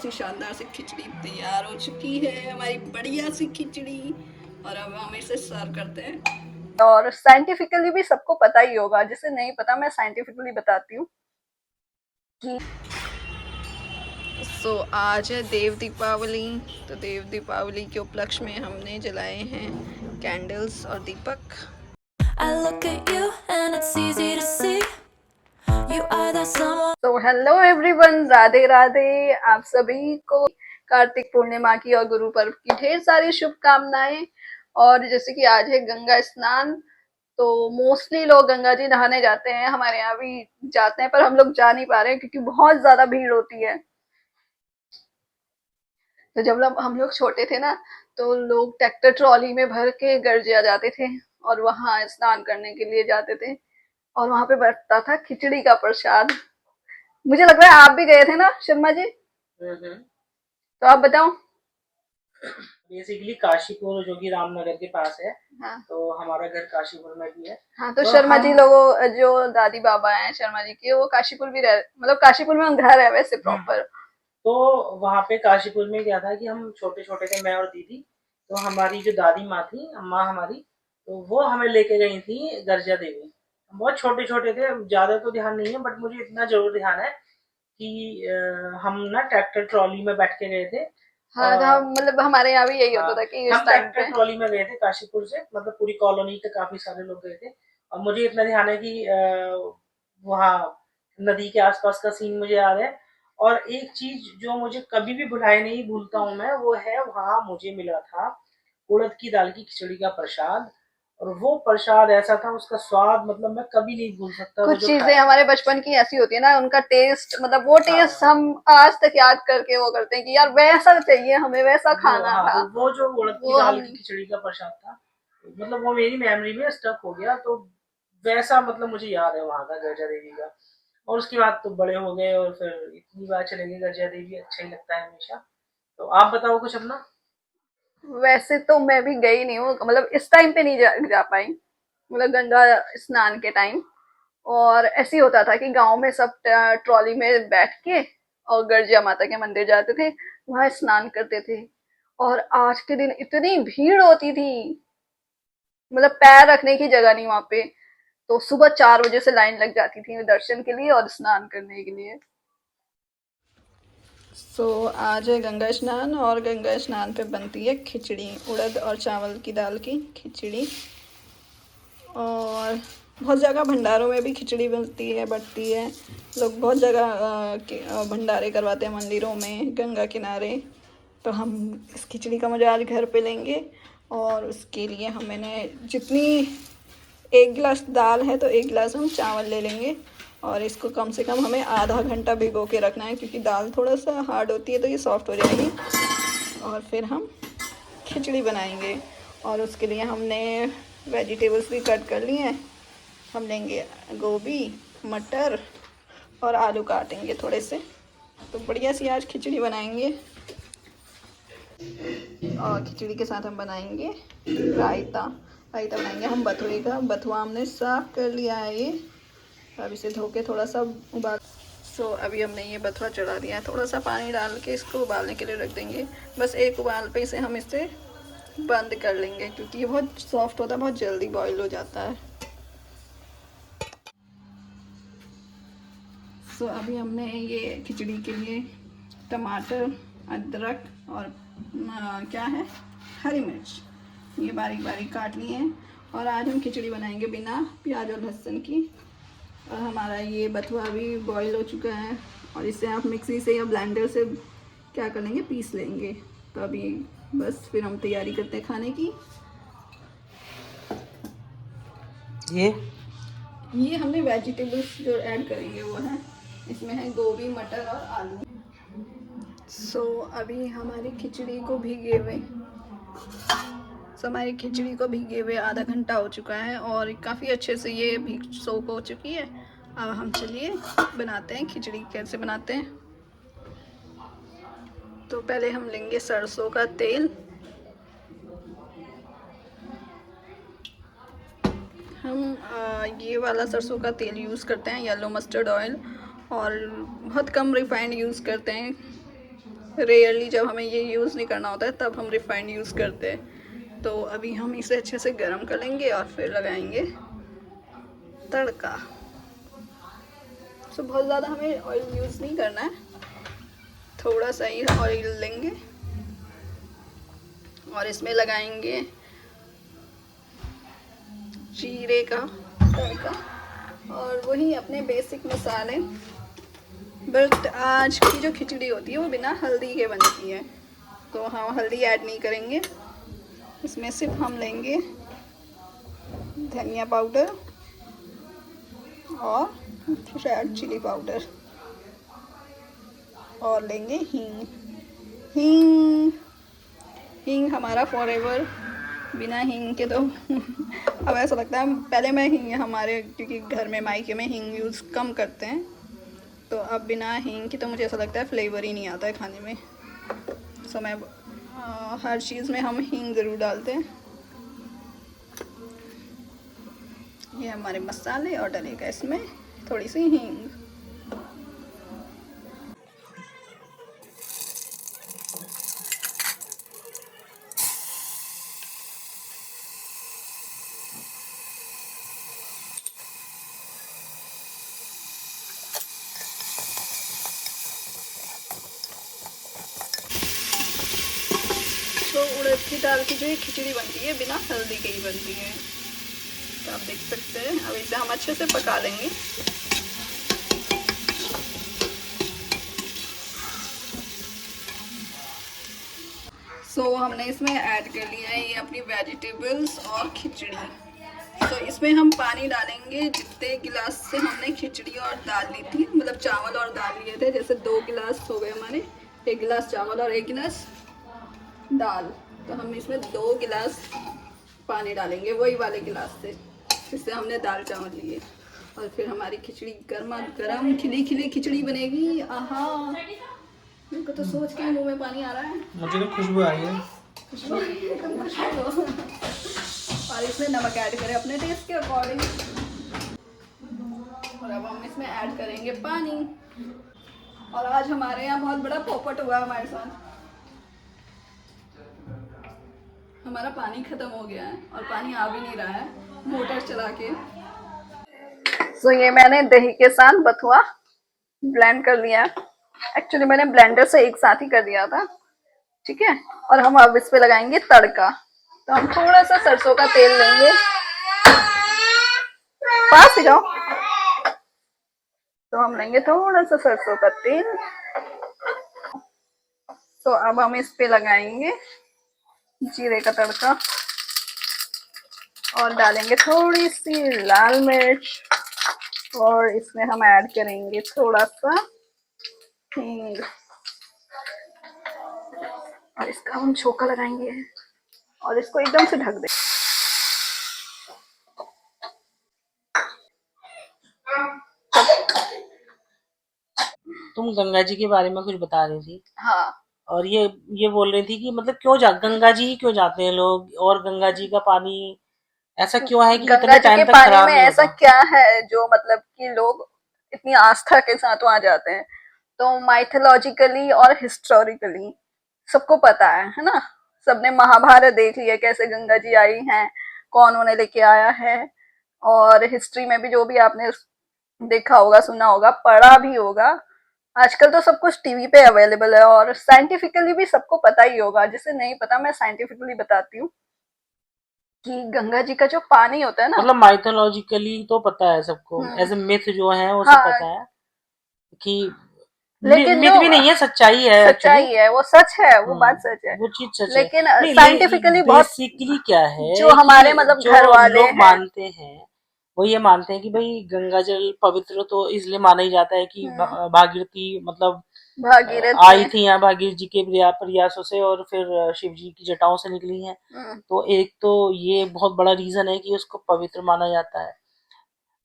बहुत ही शानदार सी खिचड़ी तैयार हो चुकी है, हमारी बढ़िया सी खिचड़ी। और अब हम इसे सर्व करते हैं। और साइंटिफिकली भी सबको पता ही होगा, जिसे नहीं पता मैं साइंटिफिकली बताती हूँ कि आज है देव दीपावली। तो देव दीपावली के उपलक्ष्य में हमने जलाए हैं कैंडल्स और दीपक। I look at you and it's easy to see you are the someone. So hello everyone, Radhe Radhe. आप सभी को कार्तिक पूर्णिमा की और गुरु पर्व की ढेर सारी शुभकामनाएं। और जैसे कि आज है गंगा स्नान, तो मोस्टली लोग गंगा जी नहाने जाते हैं, हमारे यहाँ भी जाते हैं, पर हम लोग जा नहीं पा रहे हैं क्योंकि बहुत ज्यादा भीड़ होती है। तो जब हम लोग छोटे थे ना, तो लोग ट्रैक्टर ट्रॉली में भर के गर्जिया जाते थे और वहां स्नान करने के लिए जाते थे, और वहां पे बंटता था खिचड़ी का प्रसाद। मुझे लग रहा है आप भी गए थे ना शर्मा जी, तो आप बताओ। बेसिकली काशीपुर जो कि रामनगर के पास है। हाँ, तो हमारा घर काशीपुर में भी है। हाँ, तो शर्मा जी लोगों जो दादी बाबा हैं शर्मा जी के, वो काशीपुर भी रह, मतलब काशीपुर में घर है वैसे प्रॉपर। तो वहाँ पे काशीपुर में क्या था कि हम छोटे छोटे थे, मैं और दीदी। तो हमारी जो दादी माँ थी, अम्मा हमारी, तो वो हमें लेके गई थी गर्जिया देवी। हम बहुत छोटे छोटे थे, ज्यादा तो ध्यान नहीं है, बट मुझे इतना जरूर ध्यान है कि हम ना ट्रैक्टर ट्रॉली में बैठ के गए थे। हाँ, तो मतलब हमारे यहाँ भी यही होता हाँ, था कि इस हम टाइम ट्रैक्टर पे। ट्रॉली में गए थे काशीपुर से, मतलब पूरी कॉलोनी के काफी सारे लोग गए थे। और मुझे इतना ध्यान है कि वहाँ नदी के आसपास का सीन मुझे याद है। और एक चीज जो मुझे कभी भी भुलाए नहीं भूलता हूँ मैं, वो है वहाँ मुझे मिला था उड़द की दाल की खिचड़ी का प्रसाद। और वो प्रसाद ऐसा था, उसका स्वाद मतलब मैं कभी नहीं भूल सकता, वो कुछ जो चीजें खाया था। हमारे बचपन की ऐसी होती है ना, उनका टेस्ट, मतलब वो टेस्ट हाँ, हम आज तक याद करके वो करते हैं कि यार वैसा चाहिए, हमें वैसा वो खाना हाँ, था। वो जो उड़द की वो दाल हम की खिचड़ी का प्रसाद था, मतलब वो मेरी मेमोरी में स्टक हो गया। तो वैसा मतलब मुझे याद है वहाँ का गर्जा देवी का। और उसके बाद तो बड़े हो गए और फिर इतनी बार चले गए गर्जा देवी, अच्छा ही लगता है हमेशा। तो आप बताओ कुछ अपना। वैसे तो मैं भी गई नहीं हूँ, मतलब इस टाइम पे नहीं जा पाई, मतलब गंगा स्नान के टाइम। और ऐसे ही होता था कि गांव में सब ट्रॉली में बैठ के और गर्जिया माता के मंदिर जाते थे, वहां स्नान करते थे। और आज के दिन इतनी भीड़ होती थी, मतलब पैर रखने की जगह नहीं वहां पे। तो सुबह 4 बजे से लाइन लग जाती थी दर्शन के लिए और स्नान करने के लिए। आज है गंगा स्नान, और गंगा स्नान पे बनती है खिचड़ी, उड़द और चावल की दाल की खिचड़ी। और बहुत जगह भंडारों में भी खिचड़ी बनती है, बटती है। लोग बहुत जगह भंडारे करवाते हैं मंदिरों में गंगा किनारे। तो हम इस खिचड़ी का मज़ा आज घर पे लेंगे। और उसके लिए मैंने जितनी 1 गिलास दाल है तो 1 गिलास हम चावल ले लेंगे। और इसको कम से कम हमें आधा घंटा भिगो के रखना है, क्योंकि दाल थोड़ा सा हार्ड होती है तो ये सॉफ्ट हो जाएगी। और फिर हम खिचड़ी बनाएंगे। और उसके लिए हमने वेजिटेबल्स भी कट कर लिए हैं। हम लेंगे गोभी, मटर और आलू काटेंगे थोड़े से। तो बढ़िया सी आज खिचड़ी बनाएंगे। और खिचड़ी के साथ हम बनाएंगे रायता। रायता बनाएंगे हम बथुए का। बथुआ हमने साफ कर लिया है ये, अब इसे धो के थोड़ा सा उबाल। अभी हमने ये बथुआ चढ़ा दिया है, थोड़ा सा पानी डाल के इसको उबालने के लिए रख देंगे। बस एक उबाल पे इसे हम इसे बंद कर लेंगे, क्योंकि ये बहुत सॉफ्ट होता है, बहुत जल्दी बॉईल हो जाता है। अभी हमने ये खिचड़ी के लिए टमाटर, अदरक और क्या है, हरी मिर्च, ये बारीक बारीक काट लिए हैं। और आज हम खिचड़ी बनाएंगे बिना प्याज और लहसुन की। और हमारा ये बथुआ भी बॉईल हो चुका है, और इसे आप मिक्सी से या ब्लेंडर से क्या कर लेंगे, पीस लेंगे। तो अभी बस फिर हम तैयारी करते हैं खाने की। ये हमने वेजिटेबल्स जो ऐड करेंगे वो है, इसमें है गोभी, मटर और आलू। अभी हमारी खिचड़ी को भीगे हुए हमारी खिचड़ी को भीगे हुए आधा घंटा हो चुका है, और काफ़ी अच्छे से ये भी सोख हो चुकी है। अब हम चलिए बनाते हैं खिचड़ी। कैसे बनाते हैं, तो पहले हम लेंगे सरसों का तेल। हम ये वाला सरसों का तेल यूज़ करते हैं, येलो मस्टर्ड ऑयल। और बहुत कम रिफाइंड यूज़ करते हैं। रेयरली जब हमें ये यूज़ नहीं करना होता है तब हम रिफाइंड यूज़ करते हैं। तो अभी हम इसे अच्छे से गर्म कर लेंगे और फिर लगाएंगे तड़का। सो बहुत ज़्यादा हमें ऑयल यूज़ नहीं करना है, थोड़ा सा ही ऑयल लेंगे और इसमें लगाएंगे जीरे का तड़का और वही अपने बेसिक मसाले। बट आज की जो खिचड़ी होती है वो बिना हल्दी के बनती है, तो हम हल्दी ऐड नहीं करेंगे। इसमें सिर्फ हम लेंगे धनिया पाउडर और रेड चिली पाउडर और लेंगे हींग। हींग हींग हमारा फॉरएवर, बिना हींग के तो अब ऐसा लगता है, पहले मैं हींग हमारे क्योंकि घर में मायके में हींग यूज़ कम करते हैं, तो अब बिना हींग की तो मुझे ऐसा लगता है फ्लेवर ही नहीं आता है खाने में। सो मैं हर चीज़ में हम हींग ज़रूर डालते हैं। ये हमारे मसाले और डलेगा इसमें थोड़ी सी हींग। तो उड़द की दाल की जो ये खिचड़ी बनती है बिना हल्दी के ही बनती है, तो आप देख सकते हैं। अब इसे हम अच्छे से पका लेंगे। सो हमने इसमें ऐड कर लिया है ये अपनी वेजिटेबल्स और खिचड़ी। तो इसमें हम पानी डालेंगे जितने गिलास से हमने खिचड़ी और दाल ली थी, मतलब चावल और दाल लिए थे। जैसे 2 गिलास हो गए हमारे, 1 गिलास चावल और 1 गिलास दाल, तो हम इसमें 2 गिलास पानी डालेंगे वही वाले गिलास से जिससे हमने दाल चावल लिए। और फिर हमारी खिचड़ी गर्मा गर्म खिली खिली खिचड़ी बनेगी। आहा, मेरे को तो सोच के मुंह में पानी आ रहा है। मुझे तो खुशबू आ रही है। खुशबू और इसमें नमक ऐड करें अपने टेस्ट के अकॉर्डिंग। और अब हम इसमें ऐड करेंगे पानी। और आज हमारे यहाँ बहुत बड़ा पोपट हुआ हमारे साथ। हमारा पानी खत्म हो गया है और पानी आ भी नहीं रहा है मोटर चला के। सो ये मैंने दही के साथ बथुआ ब्लेंड कर लिया है। एक्चुअली मैंने ब्लेंडर से एक साथ ही कर दिया था, ठीक है। और हम अब इस पे लगाएंगे तड़का। तो हम थोड़ा सा सरसों का तेल लेंगे, पास ही जाओ। तो हम लेंगे थोड़ा सा सरसों का तेल। तो अब हम इस पे लगाएंगे जीरे का तड़का और डालेंगे थोड़ी सी लाल मिर्च और इसमें हम ऐड करेंगे थोड़ा सा हींग और इसका हम छोका लगाएंगे और इसको एकदम से ढक देंगे। तुम गंगा जी के बारे में कुछ बता रही थी। हाँ, और ये बोल रही थी कि मतलब क्यों गंगा जी ही क्यों जाते हैं लोग, और गंगा जी का पानी ऐसा क्यों है कि गंगा इतने जी के टाइम तक पानी खराब में नहीं ऐसा होता। क्या है जो मतलब कि लोग इतनी आस्था के साथ वहां जाते हैं। तो माइथोलॉजिकली और हिस्टोरिकली सबको पता है ना। सबने महाभारत देख लिया कैसे गंगा जी आई हैं, कौन उन्हें लेके आया है। और हिस्ट्री में भी जो भी आपने देखा होगा, सुना होगा, पढ़ा भी होगा। आजकल तो सब कुछ टीवी पे अवेलेबल है और साइंटिफिकली भी सबको पता ही होगा। जिसे नहीं पता मैं साइंटिफिकली बताती हूँ कि गंगा जी का जो पानी होता है ना। मतलब माइथोलॉजिकली तो पता है सबको, हम्म, एज ए मिथ जो है वो सब हाँ, पता है कि लेकिन जो मिथ भी नहीं है, सच्चाई है एक्चुअली। सच्चाई है वो सच है, वो बात सच है। वो चीज सच है। लेकिन नहीं, साइंटिफिकली बहुत बेसिकली क्या जो है हमारे कि मतलब जो घर वाले लोग हैं। मानते हैं वो ये मानते हैं कि भाई गंगा जल पवित्र तो इसलिए माना ही जाता है कि हम्म, भागीरथी मतलब भागीरथ आई में। थी यहाँ भागीरथ जी के प्रयासों से और फिर शिव जी की जटाओं से निकली हैं। हम्म, तो एक तो ये बहुत बड़ा रीजन है कि उसको पवित्र माना जाता है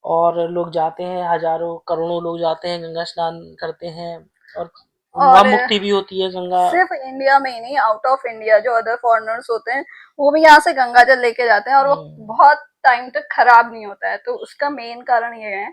और लोग जाते हैं, हजारों करोड़ों लोग जाते हैं, गंगा स्नान करते हैं और वहां और मुक्ति भी होती है गंगा। सिर्फ इंडिया में ही नहीं, आउट ऑफ इंडिया जो अदर फॉरेनर्स होते हैं वो भी यहाँ से गंगा जल लेके जाते हैं और वो हम्म, बहुत टाइम तक खराब नहीं होता है। तो उसका मेन कारण ये है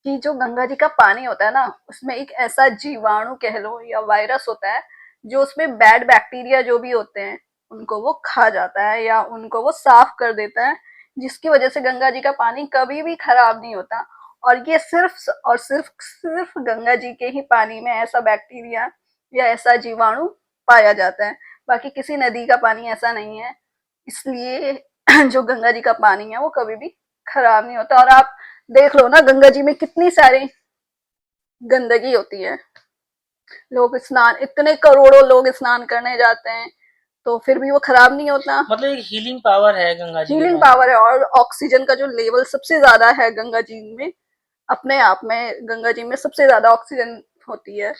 कि जो गंगा जी का पानी होता है ना, उसमें एक ऐसा जीवाणु कह लो या वायरस होता है जो उसमें बैड बैक्टीरिया जो भी होते हैं उनको वो खा जाता है या उनको वो साफ कर देता है, जिसकी वजह से गंगा जी का पानी कभी भी खराब नहीं होता। और ये सिर्फ और सिर्फ सिर्फ गंगा जी के ही पानी में ऐसा बैक्टीरिया या ऐसा जीवाणु पाया जाता है, बाकी किसी नदी का पानी ऐसा नहीं है। इसलिए जो गंगा जी का पानी है वो कभी भी खराब नहीं होता। और आप देख लो ना, गंगा जी में कितनी सारी गंदगी होती है, लोग स्नान, इतने करोड़ों लोग स्नान करने जाते हैं, तो फिर भी वो खराब नहीं होता। मतलब एक हीलिंग पावर है गंगा जी के हीलिंग पानी पावर में। है, और ऑक्सीजन का जो लेवल सबसे ज्यादा है गंगा जी में, अपने आप में गंगा जी में सबसे ज्यादा ऑक्सीजन होती है।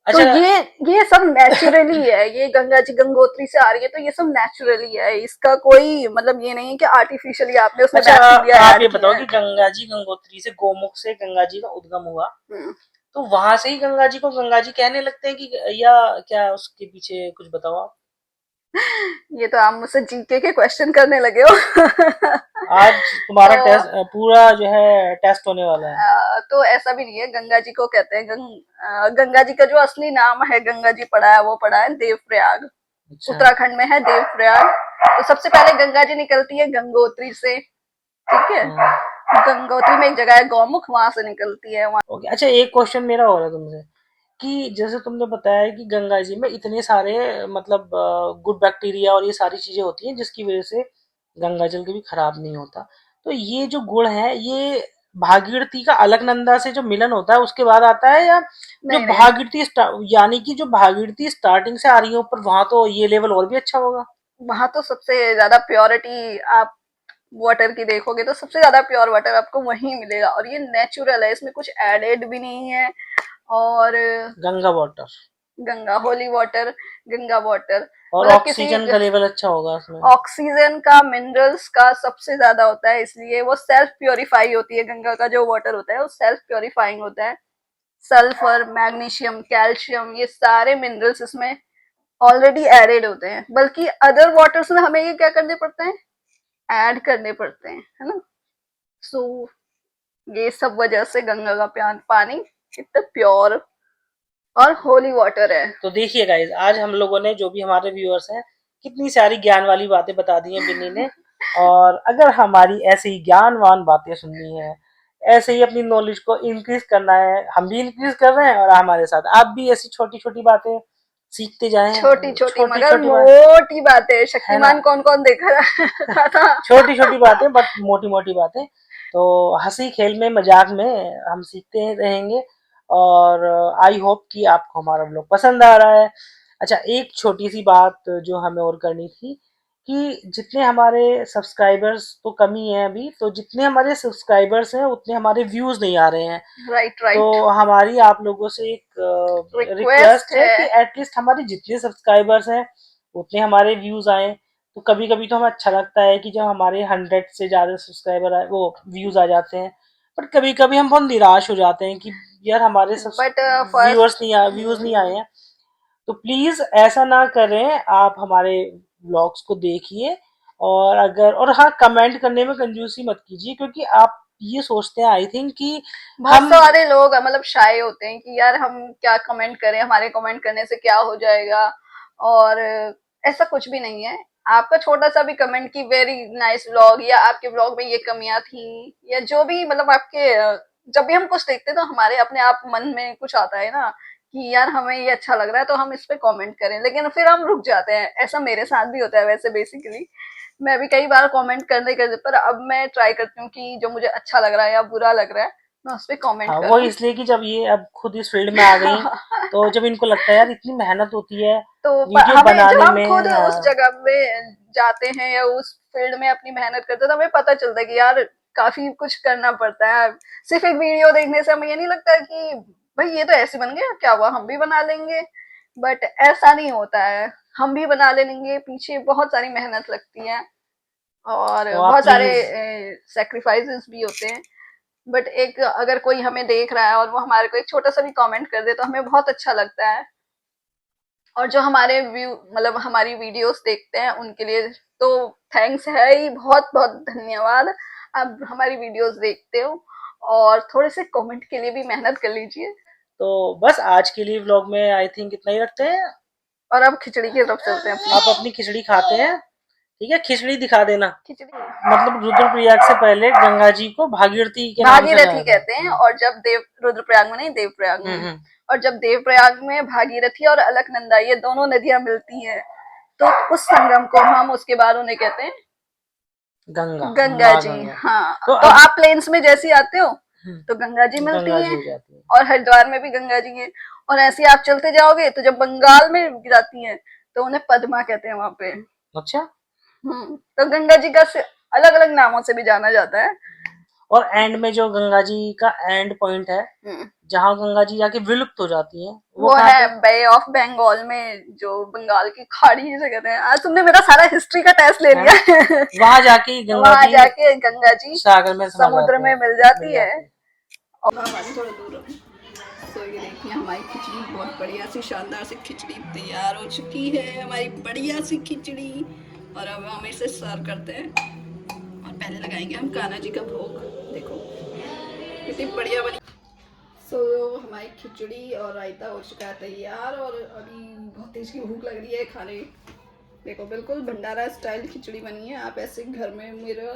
तो अच्छा। ये सब नेचुरली है, ये गंगा जी गंगोत्री से आ रही है, तो ये सब नेचुरली है, इसका कोई मतलब ये नहीं है कि आर्टिफिशियली आपने उसमें अच्छा, बैक्टीरिया आप ऐड ये किया बताओ है। कि गंगा जी गंगोत्री से, गोमुख से गंगा जी का उद्गम हुआ, हम्म। तो वहां से ही गंगा जी को गंगा जी कहने लगते हैं कि, या क्या उसके पीछे कुछ बताओ आप। ये तो आप मुझसे जीके के क्वेश्चन करने लगे हो। आज तुम्हारा तो टेस्ट पूरा जो है टेस्ट होने वाला है। तो ऐसा भी नहीं है, गंगा जी को कहते हैं गंगा जी का जो असली नाम है, गंगा जी पड़ा है वो पड़ा है देवप्रयाग। अच्छा। उत्तराखंड में है देवप्रयाग। तो सबसे पहले गंगा जी निकलती है गंगोत्री से, ठीक है। हाँ। गंगोत्री में एक जगह है गौमुख, वहां से निकलती है वहां। ओके। अच्छा, एक क्वेश्चन मेरा हो रहा है तुमसे कि जैसे तुमने बताया कि गंगा जी में इतने सारे मतलब गुड बैक्टीरिया और ये सारी चीजें होती हैं जिसकी वजह से गंगा जल कभी खराब नहीं होता, तो ये जो गुण है ये भागीरथी का अलकनंदा से जो मिलन होता है उसके बाद आता है, या जो नहीं नहीं, भागीरथी यानी कि जो भागीरथी स्टार्टिंग से आ रही है ऊपर, वहां तो ये लेवल और भी अच्छा होगा। वहां तो सबसे ज्यादा प्योरिटी आप वाटर की देखोगे तो सबसे ज्यादा प्योर वाटर आपको वहीं मिलेगा, और ये नेचुरल है, इसमें कुछ एडेड भी नहीं है। और Ganga water. Ganga holy water, Ganga water, और मतलब किसी ऑक्सीजन का लेवल अच्छा होगा उसमें। ऑक्सीजन का, मिनरल्स का सबसे ज्यादा होता है, इसलिए वो सेल्फ प्योरीफाई होती है। गंगा का जो वाटर होता है वो सेल्फ प्योरीफाइंग होता है। सल्फर, मैग्नीशियम, कैल्शियम, ये सारे मिनरल्स इसमें ऑलरेडी एडेड होते हैं, बल्कि अदर वाटर्स में हमें ये क्या करने पड़ते हैं, ऐड करने पड़ते हैं, है ना। सो ये सब वजह से गंगा का पानी कितना प्योर और होली वाटर है। तो देखिए गाइज, आज हम लोगों ने, जो भी हमारे व्यूअर्स हैं, कितनी सारी ज्ञान वाली बातें बता दी हैं बिन्नी ने। और अगर हमारी ऐसे ही ज्ञानवान बातें सुननी है, ऐसे ही अपनी नॉलेज को इंक्रीज करना है, हम भी इंक्रीज कर रहे हैं और हमारे साथ आप भी ऐसी छोटी छोटी बातें सीखते जाएं। छोटी छोटी छोटी मगर छोटी बात मोटी बातें, है ना। शक्तिमान कौन कौन देखा रहा था। छोटी छोटी बातें बट मोटी मोटी बातें। तो हंसी खेल में, मजाक में हम सीखते रहेंगे। और आई होप कि आपको हमारा ब्लॉग पसंद आ रहा है। अच्छा, एक छोटी सी बात जो हमें और करनी थी कि जितने हमारे सब्सक्राइबर्स तो कम ही हैं अभी, तो जितने हमारे सब्सक्राइबर्स हैं उतने हमारे व्यूज नहीं आ रहे हैं। राइट तो राइट। हमारी आप लोगों से एक रिक्वेस्ट रिक्वेस्ट है है। कि एटलीस्ट हमारे जितने सब्सक्राइबर्स हैं उतने हमारे व्यूज आए। तो कभी कभी तो हमें अच्छा लगता है कि जब हमारे 100 से ज्यादा सब्सक्राइबर आए, वो व्यूज आ जाते हैं। बट कभी कभी हम बहुत निराश हो जाते हैं कि यार हमारे बट व्यूअर्स फर्स्ट, नहीं आए, व्यूज नहीं आए हैं। तो प्लीज ऐसा ना करें, आप हमारे व्लॉग्स को देखिए। और अगर, और हाँ, कमेंट करने में कंजूसी मत कीजिए, क्योंकि आप ये सोचते हैं आई थिंक कि बहुत हम, सारे लोग मतलब शाय होते हैं कि यार हम क्या कमेंट करें, हमारे कमेंट करने से क्या हो जाएगा। और ऐसा कुछ भी नहीं है। आपका छोटा सा भी कमेंट की वेरी नाइस व्लॉग, या आपके व्लॉग में ये कमियां थी, या जो भी मतलब आपके जब भी हम कुछ देखते हैं तो हमारे अपने आप मन में कुछ आता है ना कि यार हमें ये अच्छा लग रहा है तो हम इस पे कमेंट करें, लेकिन फिर हम रुक जाते हैं। ऐसा मेरे साथ भी होता है वैसे बेसिकली। मैं भी कई बार कमेंट करने करने पर अब मैं ट्राई करती हूँ कि जो मुझे अच्छा लग रहा है या बुरा लग रहा है मैं उस पर कॉमेंट हाँ, वो करूँ। इसलिए कि जब ये अब खुद इस फील्ड में आ गई, तो जब इनको लगता है यार इतनी मेहनत होती है तो वीडियो हमें जब बनाने हम खुद में। उस हाँ। जगह में जाते हैं या उस फील्ड में अपनी मेहनत करते हैं तो हमें पता चलता है कि यार काफी कुछ करना पड़ता है। सिर्फ एक वीडियो देखने से हमें ये नहीं लगता कि भाई ये तो ऐसे बन गया, क्या हुआ हम भी बना लेंगे। बट ऐसा नहीं होता है, हम भी बना लेंगे, पीछे बहुत सारी मेहनत लगती है और तो आप बहुत सारे प्लीज, सेक्रीफाइसेस भी होते हैं। बट एक अगर कोई हमें देख रहा है और वो हमारे को एक छोटा सा भी कमेंट कर दे तो हमें बहुत अच्छा लगता है। और जो हमारे व्यू मतलब हमारी वीडियोस देखते हैं उनके लिए तो थैंक्स है ही, बहुत बहुत धन्यवाद। आप हमारी वीडियोस देखते हो और थोड़े से कमेंट के लिए भी मेहनत कर लीजिए तो बस आज के लिए व्लॉग में आई थिंक इतना ही रखते हैं। और अब खिचड़ी की तरफ चलते हैं अपनी। आप अपनी खिचड़ी खाते हैं, ठीक है? खिचड़ी दिखा देना। खिचड़ी मतलब रुद्रप्रयाग से पहले गंगा जी को भागीरथी के नाम से भागीरथी जाना कहते हैं, और जब रुद्रप्रयाग में नहीं, देवप्रयाग में, हम्म। और जब देवप्रयाग में भागीरथी और अलकनंदा ये दोनों नदियां मिलती हैं, तो उस संगम को हम उसके बाद उन्हें कहते हैं गंगा माँ जी। गंगा। हाँ, तो तो आप प्लेन्स में जैसे ही आते हो तो गंगा जी मिलती गंगा जी हैं, हो जाती है। और हरिद्वार में भी गंगा जी हैं, और ऐसे आप चलते जाओगे तो जब बंगाल में जाती हैं तो उन्हें पद्मा कहते हैं वहां पे। अच्छा। तो गंगा जी का अलग अलग नामों से भी जाना जाता है। और एंड में जो गंगा जी का एंड पॉइंट है, जहाँ गंगा जी जाके विलुप्त हो जाती है, वो है बे ऑफ बंगाल में, जो बंगाल की खाड़ी जिसे कहते हैं। आज तुमने मेरा सारा हिस्ट्री का टेस्ट ले लिया है। वहां जाके गंगा जी सागर में समुद्र में मिल जाती है। और थोड़ा दूर तो ये देखिए हमारी खिचड़ी बहुत बढ़िया सी शानदार सी खिचड़ी तैयार हो चुकी है, हमारी बढ़िया सी खिचड़ी। और अब हम इसे सर्व करते हैं, और पहले लगाएंगे हम कान्हा जी का भोग। देखो कितनी बढ़िया बनी। हमारी खिचड़ी और रायता हो चुका है तैयार, और अभी बहुत तेज की भूख लग रही है खाने। देखो बिल्कुल भंडारा स्टाइल खिचड़ी बनी है। आप ऐसे घर में, मेरा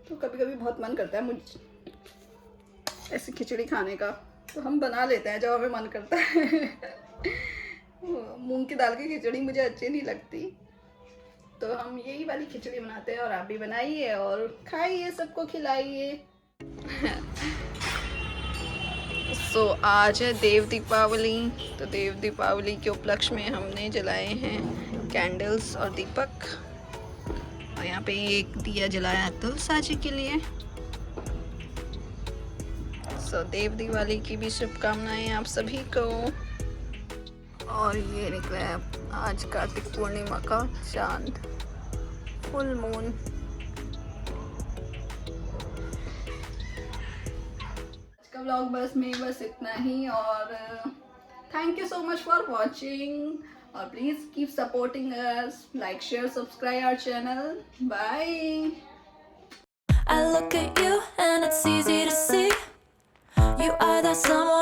तो कभी कभी बहुत मन करता है मुझ ऐसी खिचड़ी खाने का, तो हम बना लेते हैं जब हमें मन करता है। मूंग की दाल की खिचड़ी मुझे अच्छी नहीं लगती, तो हम यही वाली खिचड़ी बनाते हैं। और आप भी बनाइए और खाइए, सबको खिलाइए। आज है देव दीपावली, तो देव दीपावली के उपलक्ष्य में हमने जलाए हैं कैंडल्स और दीपक, और यहाँ पे एक दिया जलाया है तुलसा जी के लिए। देव दिवाली की भी शुभकामनाएं आप सभी को। और ये निकला है आज कार्तिक पूर्णिमा का चांद, फुल मून। आज का व्लॉग बस इतना ही, और thank you so much for watching, और please keep supporting us, like share subscribe our channel. Bye. I look at you and it's easy to see you are that someone